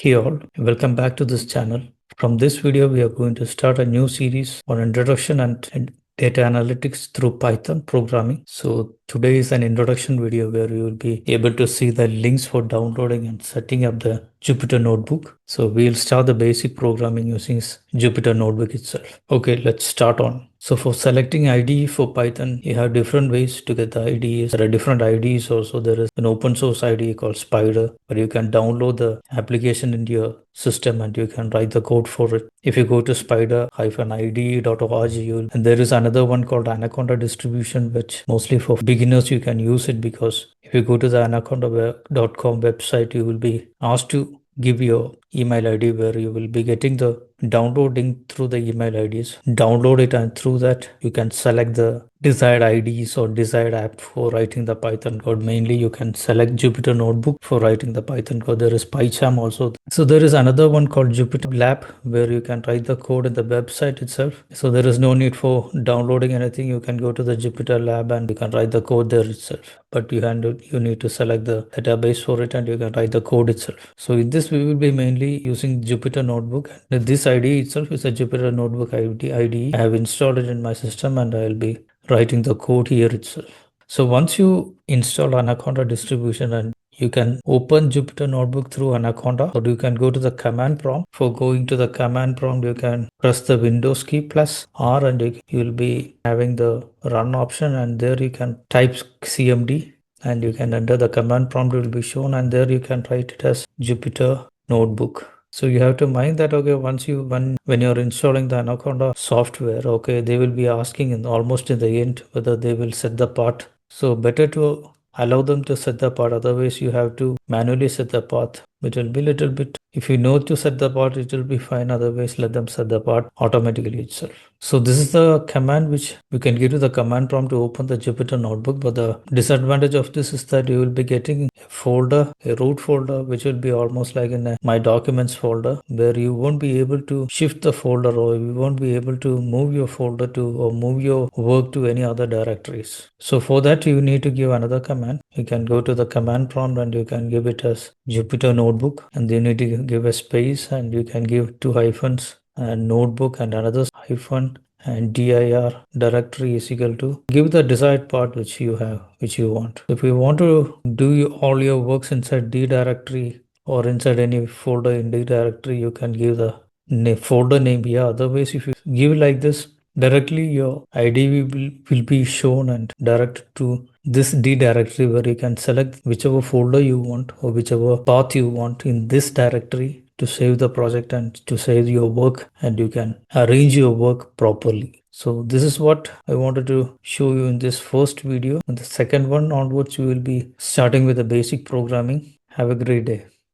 Hey all, welcome back to this channel. From this video, we are going to start a new series on introduction and data analytics through Python programming. So today is an introduction video where you will be able to see the links for downloading and setting up the Jupyter notebook. So we'll start the basic programming using Jupyter notebook itself. Okay, let's start on. So for selecting IDE for Python, you have different ways to get the IDEs. There are different IDEs also. There is an open source IDE called Spider, where you can download the application into your system and you can write the code for it. If you go to spider-ide.org, and there is another one called Anaconda distribution, which mostly for beginners you can use it, because if you go to the anaconda.com website, you will be asked to give your email ID, where you will be getting the downloading through the email IDs. Download it, and through that you can select the desired IDs or desired app for writing the Python code. Mainly you can select Jupyter Notebook for writing the Python code. There is PyCharm also. So there is another one called Jupyter Lab, where you can write the code in the website itself. So there is no need for downloading anything. You can go to the Jupyter Lab and you can write the code there itself. But you need to select the database for it and you can write the code itself. So in this we will be mainly using Jupyter Notebook. This IDE itself is a Jupyter Notebook IDE. I have installed it in my system and I will be writing the code here itself. So once you install Anaconda distribution, and you can open Jupyter Notebook through Anaconda, or you can go to the command prompt. For going to the command prompt, you can press the Windows key plus R and you will be having the run option, and there you can type CMD and you can enter the command prompt will be shown, and there you can write it as Jupyter Notebook. So you have to mind that, okay, once you when you're installing the Anaconda software, okay, they will be asking almost in the end whether they will set the path. So better to allow them to set the path, otherwise you have to manually set the path. It will be little bit, if you know to set the path, it will be fine, otherwise let them set the path automatically itself. So this is the command which you can give to the command prompt to open the Jupyter Notebook. But the disadvantage of this is that you will be getting a folder, a root folder, which will be almost like in a My Documents folder, where you won't be able to shift the folder, or you won't be able to move your folder to, or move your work to any other directories. So for that you need to give another command. You can go to the command prompt and you can give it as Jupyter Notebook, and you need to give a space, and you can give 2 hyphens and notebook and another hyphen and dir directory is equal to, give the desired part which you want. If you want to do all your works inside D directory or inside any folder in D directory, you can give the folder name here. Otherwise, if you give like this, directly your ID will be shown and directed to this D directory, where you can select whichever folder you want or whichever path you want in this directory to save the project and to save your work, and you can arrange your work properly. So this is what I wanted to show you in this first video. In the second one onwards, we will be starting with the basic programming. Have a great day.